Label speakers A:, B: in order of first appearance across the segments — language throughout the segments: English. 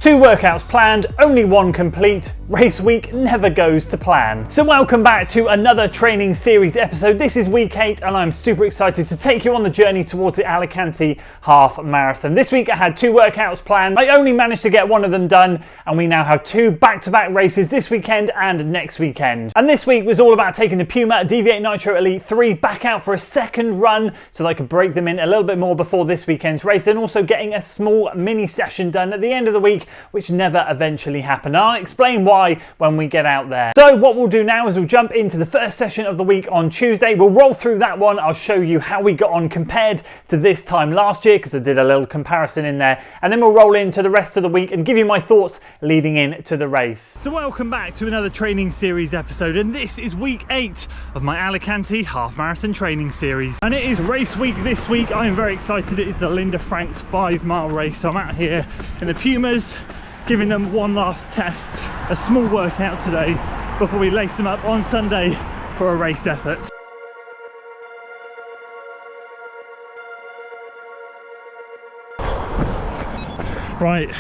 A: 2 workouts planned, only 1 complete. Race week never goes to plan. So welcome back to another training series episode. This is week 8 and I'm super excited to take you on the journey towards the Alicante half marathon. This week I had 2 workouts planned. I only managed to get 1 of them done and we now have 2 back-to-back races this weekend and next weekend. And this week was all about taking the PUMA Deviate Nitro Elite 3 back out for a second run so that I could break them in a little bit more before this weekend's race, and also getting a small mini session done at the end of the week, which never eventually happened. And I'll explain why when we get out there. So what we'll do now is we'll jump into the first session of the week on Tuesday. We'll roll through that one. I'll show you how we got on compared to this time last year, because I did a little comparison in there, and then we'll roll into the rest of the week and give you my thoughts leading in to the race. So welcome back to another training series episode, and this is week 8 of my Alicante half marathon training series, and it is race week this week. I am very excited. It is the Linda Franks 5-mile race, so I'm out here in the Pumas giving them one last test, a small workout today before we lace them up on Sunday for a race effort. Right,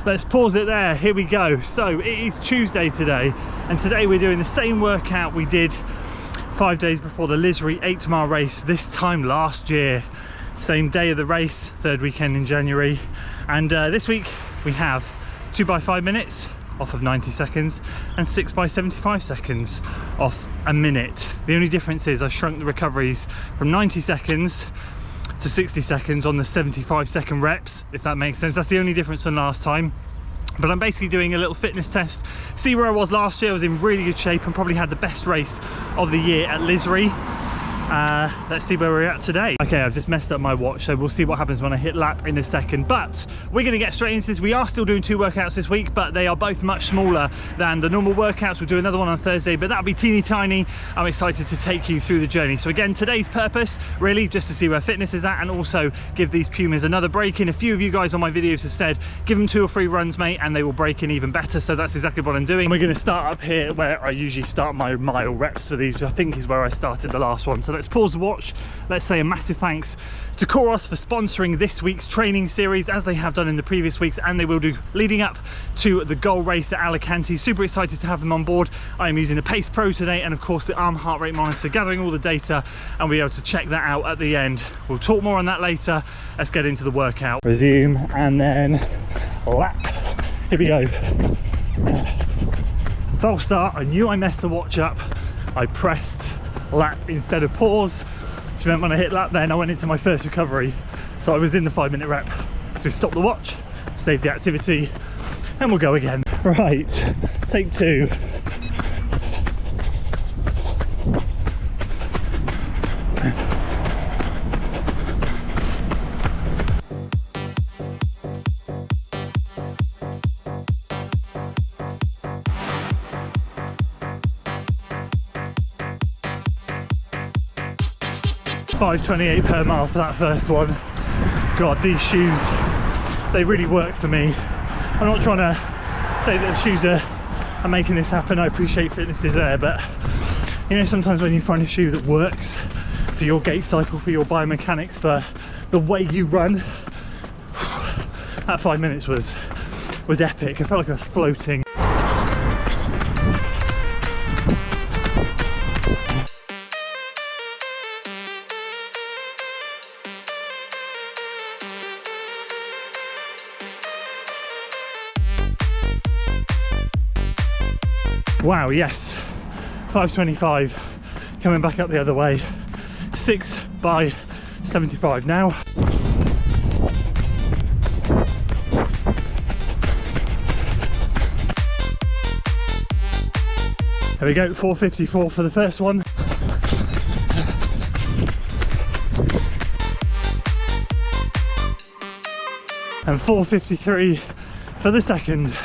A: let's pause it there. Here we go. So it is Tuesday today, and today we're doing the same workout we did 5 days before the Lisry 8-mile race this time last year. Same day of the race, 3rd weekend in January, and this week we have 2 by 5 minutes off of 90 seconds and 6 by 75 seconds off a minute. The only difference is I shrunk the recoveries from 90 seconds to 60 seconds on the 75-second reps, if that makes sense. That's the only difference from last time. But I'm basically doing a little fitness test, see where I was last year. I was in really good shape and probably had the best race of the year at Lisry. Let's see where we're at today. Okay, I've just messed up my watch, so we'll see what happens when I hit lap in a second, but we're going to get straight into this. We are still doing 2 workouts this week, but they are both much smaller than the normal workouts. We'll do another one on Thursday, but that'll be teeny tiny. I'm excited to take you through the journey. So again, today's purpose really just to see where fitness is at, and also give these Pumas another break in. A few of you guys on my videos have said give them 2 or 3 runs, mate, and they will break in even better, so that's exactly what I'm doing. We're going to start up here where I usually start my mile reps for these, which I think is where I started the last one. So let's pause the watch. Let's say a massive thanks to COROS for sponsoring this week's training series, as they have done in the previous weeks, and they will do leading up to the goal race at Alicante. Super excited to have them on board. I am using the Pace Pro today, and of course the arm heart rate monitor, gathering all the data, and we'll be able to check that out at the end. We'll talk more on that later. Let's get into the workout. Resume and then lap. Here we go. False start. I knew I messed the watch up. I pressed lap instead of pause, which meant when I hit lap then I went into my first recovery, so I was in the 5-minute rep. So we stop the watch, save the activity, and we'll go again. Right, take 2. $5.28 per mile for that first one. God, these shoes, they really work for me. I'm not trying to say that the shoes are making this happen. I appreciate fitness is there, but you know, sometimes when you find a shoe that works for your gait cycle, for your biomechanics, for the way you run, that 5 minutes was epic. I felt like I was floating. Wow, yes, 5.25, coming back up the other way, 6 by 75 now. There we go, 4.54 for the first one. And 4.53 for the second.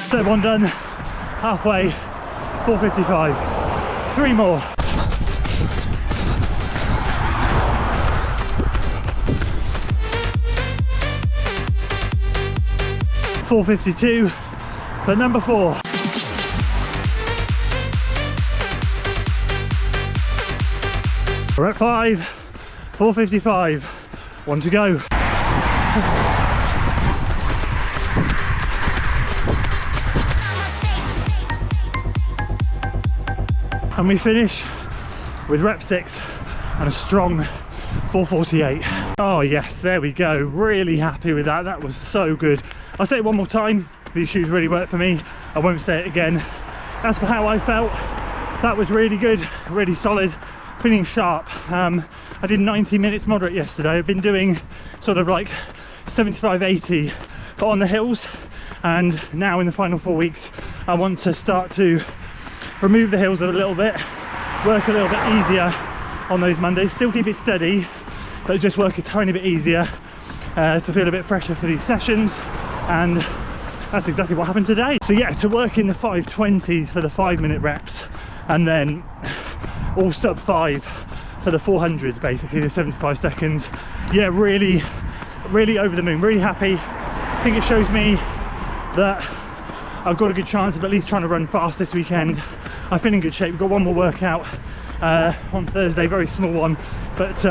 A: Third one done, halfway, 4.55, 3 more. 4.52 for number 4. We're at 5, 4:55, 1 to go. And we finish with rep 6 and a strong 4:48. Oh yes, there we go. Really happy with that. That was so good. I'll say it one more time. These shoes really work for me. I won't say it again. As for how I felt, that was really good, really solid, feeling sharp. I did 90 minutes moderate yesterday. I've been doing sort of like 75, 80, but on the hills. And now in the final 4 weeks, I want to start to remove the hills a little bit, work a little bit easier on those Mondays, still keep it steady, but just work a tiny bit easier to feel a bit fresher for these sessions. And that's exactly what happened today. So yeah, to work in the 5:20s for the 5-minute reps, and then all sub 5 for the 400s, basically the 75 seconds. Yeah, really over the moon, really happy. I think it shows me that I've got a good chance of at least trying to run fast this weekend. I feel in good shape. We've got one more workout on Thursday, very small one, but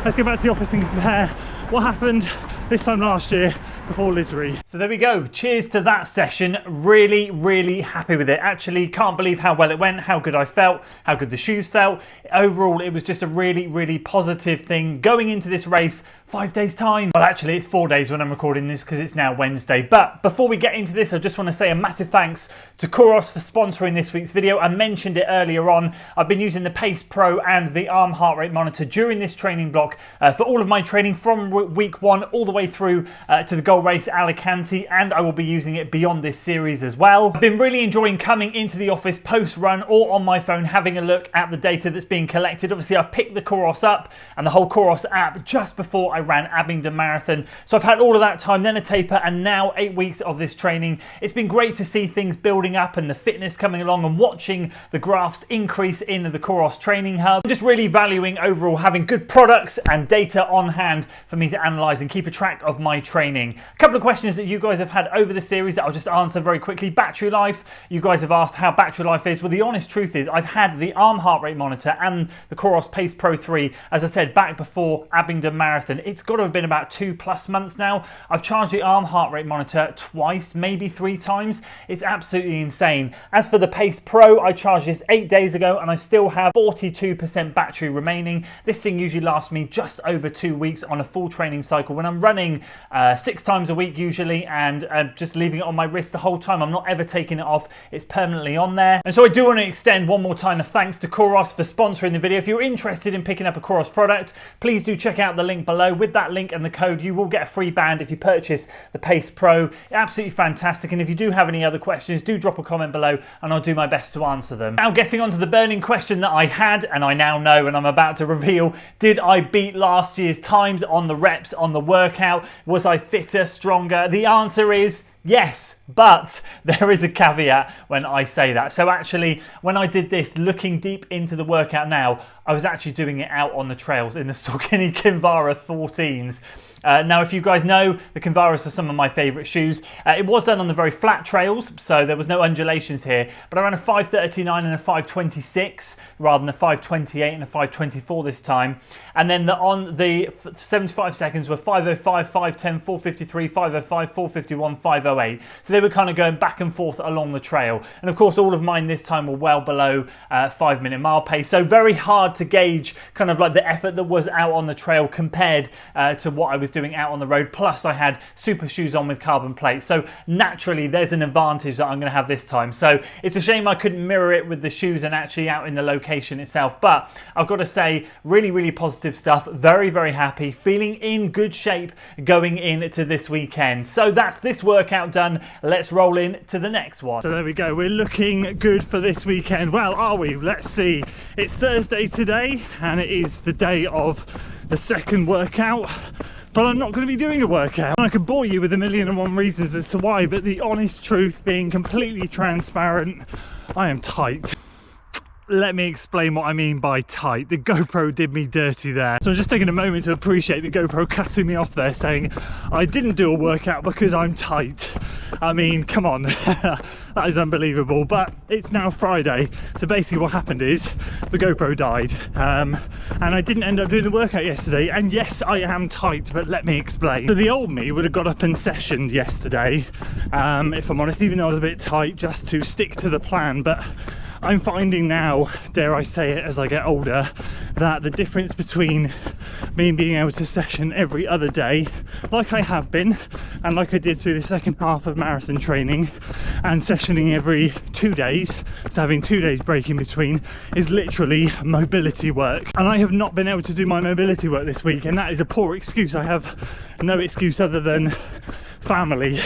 A: let's get back to the office and compare what happened this time last year before Lisry. So there we go, cheers to that session. Really happy with it. Actually can't believe how well it went, how good I felt, how good the shoes felt. Overall it was just a really positive thing going into this race. 5 days time. Well, actually it's 4 days when I'm recording this because it's now Wednesday. But before we get into this, I just want to say a massive thanks to COROS for sponsoring this week's video. I mentioned it earlier on. I've been using the Pace Pro and the arm heart rate monitor during this training block for all of my training from week 1 all the way through to the goal race Alicante, and I will be using it beyond this series as well. I've been really enjoying coming into the office post run or on my phone having a look at the data that's being collected. Obviously I picked the COROS up and the whole COROS app just before I ran Abingdon Marathon, so I've had all of that time, then a taper, and now 8 weeks of this training. It's been great to see things building up and the fitness coming along and watching the graphs increase in the COROS training hub. I'm just really valuing overall having good products and data on hand for me to analyse and keep a track of my training. A couple of questions that you guys have had over the series that I'll just answer very quickly. Battery life. You guys have asked how battery life is. Well, the honest truth is I've had the arm heart rate monitor and the COROS Pace Pro 3, as I said, back before Abingdon Marathon. It's got to have been about 2+ months now. I've charged the arm heart rate monitor twice, maybe 3 times. It's absolutely insane. As for the Pace Pro, I charged this 8 days ago and I still have 42% battery remaining. This thing usually lasts me just over 2 weeks on a full training cycle when I'm running 6 times a week usually, and just leaving it on my wrist the whole time. I'm not ever taking it off. It's permanently on there. And so I do want to extend one more time of thanks to COROS for sponsoring the video. If you're interested in picking up a COROS product, please do check out the link below. With that link and the code, you will get a free band if you purchase the Pace Pro. Absolutely fantastic. And if you do have any other questions, do drop a comment below and I'll do my best to answer them. Now getting on to the burning question that I had, and I now know and I'm about to reveal, did I beat last year's times on the reps, on the workout? Was I fitter, stronger? The answer is yes, but there is a caveat when I say that. So actually, when I did this, looking deep into the workout now, I was actually doing it out on the trails in the Saucony Kinvara 14s. Now, if you guys know, the Kinvaras are some of my favourite shoes. It was done on the very flat trails, so there was no undulations here, but I ran a 5:39 and a 5:26 rather than a 5:28 and a 5:24 this time. And then on the 75 seconds were 5:05, 5:10, 4:53, 5:05, 4:51, 5:08. So they were kind of going back and forth along the trail. And of course, all of mine this time were well below 5-minute mile pace. So very hard to gauge kind of like the effort that was out on the trail compared to what I was doing out on the road. Plus I had super shoes on with carbon plates, so naturally there's an advantage that I'm going to have this time. So it's a shame I couldn't mirror it with the shoes and actually out in the location itself, but I've got to say really positive stuff. Very happy, feeling in good shape going into this weekend. So that's this workout done. Let's roll in to the next one. So there we go, we're looking good for this weekend. Well, are we? Let's see. It's Thursday today and it is the day of the second workout, but I'm not going to be doing a workout. I could bore you with 1,000,001 reasons as to why, but the honest truth, being completely transparent, I am tight. let me explain what I mean by tight. The GoPro did me dirty there. So I'm just taking a moment to appreciate the GoPro cutting me off there, saying I didn't do a workout because I'm tight. I mean, come on. That is unbelievable. But it's now Friday, so basically what happened is the GoPro died, and I didn't end up doing the workout yesterday. And yes, I am tight, but let me explain. So the old me would have got up and sessioned yesterday, if I'm honest, even though I was a bit tight, just to stick to the plan. But I'm finding now, dare I say it, as I get older, that the difference between me being able to session every other day, like I have been, and like I did through the second half of marathon training, and sessioning every 2 days, so having 2 days break in between, is literally mobility work. And I have not been able to do my mobility work this week, and that is a poor excuse. I have no excuse other than family,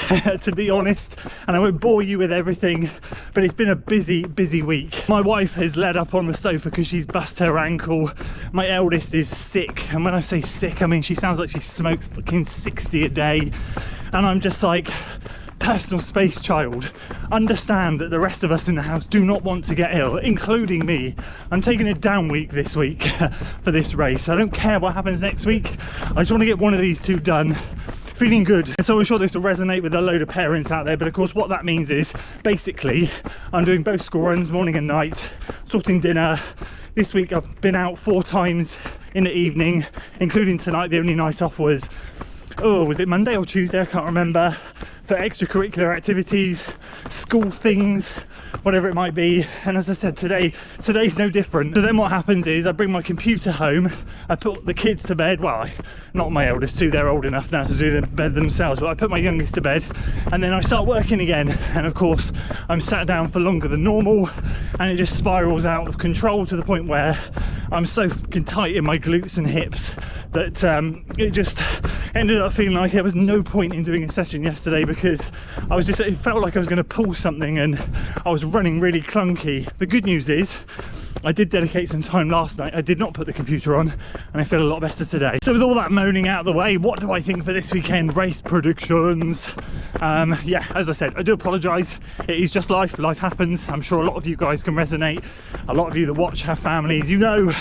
A: to be honest, and I won't bore you with everything, but it's been a busy week. My wife has laid up on the sofa because she's bust her ankle. My eldest is sick, and when I say sick, I mean she sounds like she smokes fucking 60 a day, and I'm just like, personal space, child. Understand that the rest of us in the house do not want to get ill, including me. I'm taking a down week this week for this race. I don't care what happens next week. I just want to get one of these two done. Feeling good. And so I'm sure this will resonate with a load of parents out there, but of course what that means is basically I'm doing both school runs, morning and night, sorting dinner. This week I've been out 4 times in the evening, including tonight. The only night off was, oh, was it Monday or Tuesday? I can't remember. For extracurricular activities, school things, whatever it might be. And as I said, today's no different. So then what happens is I bring my computer home, I put the kids to bed. Well, not my eldest two, they're old enough now to do the bed themselves, but I put my youngest to bed, and then I start working again. And of course I'm sat down for longer than normal, and it just spirals out of control to the point where I'm so fucking tight in my glutes and hips that it just ended up feeling like there was no point in doing a session yesterday, because I was just, it felt like I was going to pull something and I was running really clunky. The good news is I did dedicate some time last night. I did not put the computer on, and I feel a lot better today. So with all that moaning out of the way, what do I think for this weekend? Race predictions. Yeah, as I said, I do apologise. It is just life. Life happens. I'm sure a lot of you guys can resonate. A lot of you that watch have families. You know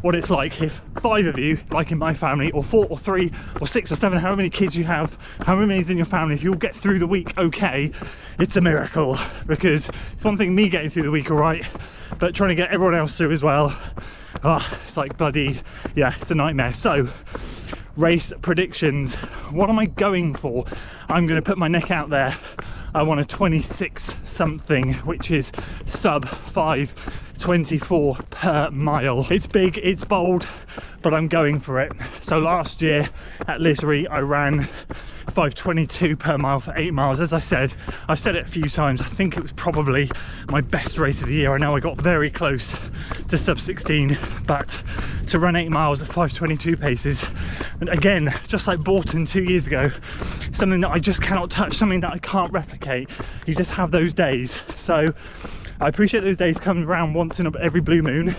A: what it's like if 5 of you, like in my family, or 4 or 3 or 6 or 7, however many kids you have, however many is in your family, if you'll get through the week okay, it's a miracle. Because it's one thing me getting through the week all right, but trying to get everyone else through as well, oh, it's like bloody, yeah, it's a nightmare. So race predictions, what am I going for? I'm going to put my neck out there. I want a 26 something, which is sub 5:24 per mile. It's big, it's bold, but I'm going for it. So last year at Lisry I ran 5:22 per mile for 8 miles. As I said, I've said it a few times, I think it was probably my best race of the year. I know I got very close to sub 16, but to run 8 miles at 5:22 paces, and again, just like Bourton 2 years ago, something that I just cannot touch, something that I can't replicate. You just have those days. So I appreciate those days come around once in every blue moon,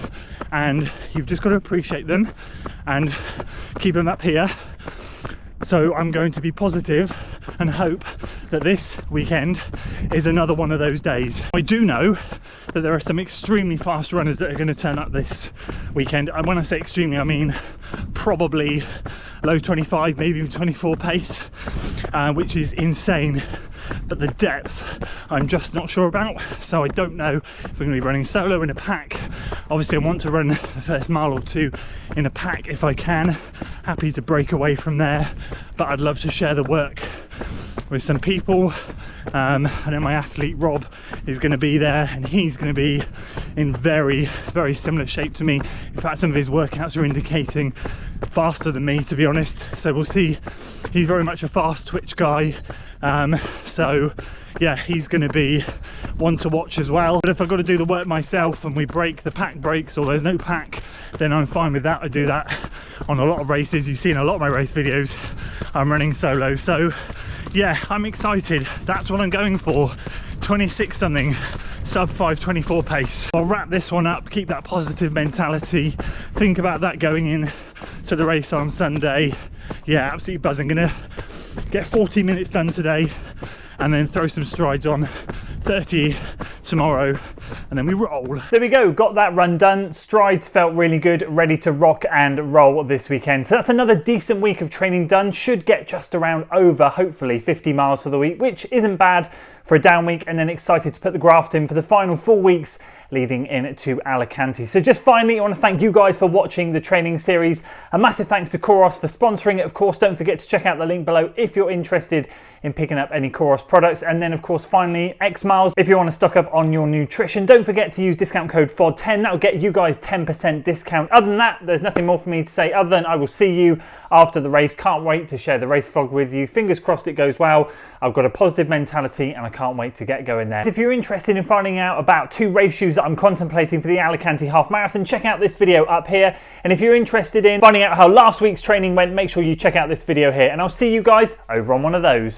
A: and you've just got to appreciate them and keep them up here. So I'm going to be positive and hope that this weekend is another one of those days. I do know that there are some extremely fast runners that are going to turn up this weekend, and when I say extremely I mean probably low 25, maybe even 24 pace, which is insane. But the depth I'm just not sure about, so I don't know if we're going to be running solo, in a pack. Obviously I want to run the first mile or 2 in a pack if I can. Happy to break away from there, but I'd love to share the work with some people. I know my athlete Rob is going to be there, and he's going to be in very similar shape to me. In fact, some of his workouts are indicating faster than me, to be honest, so we'll see. He's very much a fast twitch guy, so yeah, he's going to be one to watch as well. But if I've got to do the work myself and we break, the pack breaks, or there's no pack, then I'm fine with that. I do that on a lot of races. You've seen a lot of my race videos, I'm running solo. So yeah, I'm excited. That's what I'm going for. 26 something, sub 5:24 pace. I'll wrap this one up, keep that positive mentality, think about that going in to the race on Sunday. Yeah, absolutely buzzing. Gonna get 40 minutes done today and then throw some strides on 30 tomorrow, and then we roll. So
B: there we go, got that run done. Strides felt really good, ready to rock and roll this weekend. So that's another decent week of training done. Should get just around over, hopefully, 50 miles for the week, which isn't bad for a down week, and then excited to put the graft in for the final 4 weeks leading into Alicante. So just finally, I want to thank you guys for watching the training series. A massive thanks to COROS for sponsoring it. Of course, don't forget to check out the link below if you're interested in picking up any COROS products. And then of course, finally, X Miles, if you want to stock up on your nutrition, don't forget to use discount code FOD10. That'll get you guys 10% discount. Other than that, there's nothing more for me to say other than I will see you after the race. Can't wait to share the race vlog with you. Fingers crossed it goes well. I've got a positive mentality and I can't wait to get going there. If you're interested in finding out about 2 race shoes that I'm contemplating for the Alicante half marathon, check out this video up here. And if you're interested in finding out how last week's training went, make sure you check out this video here, and I'll see you guys over on one of those.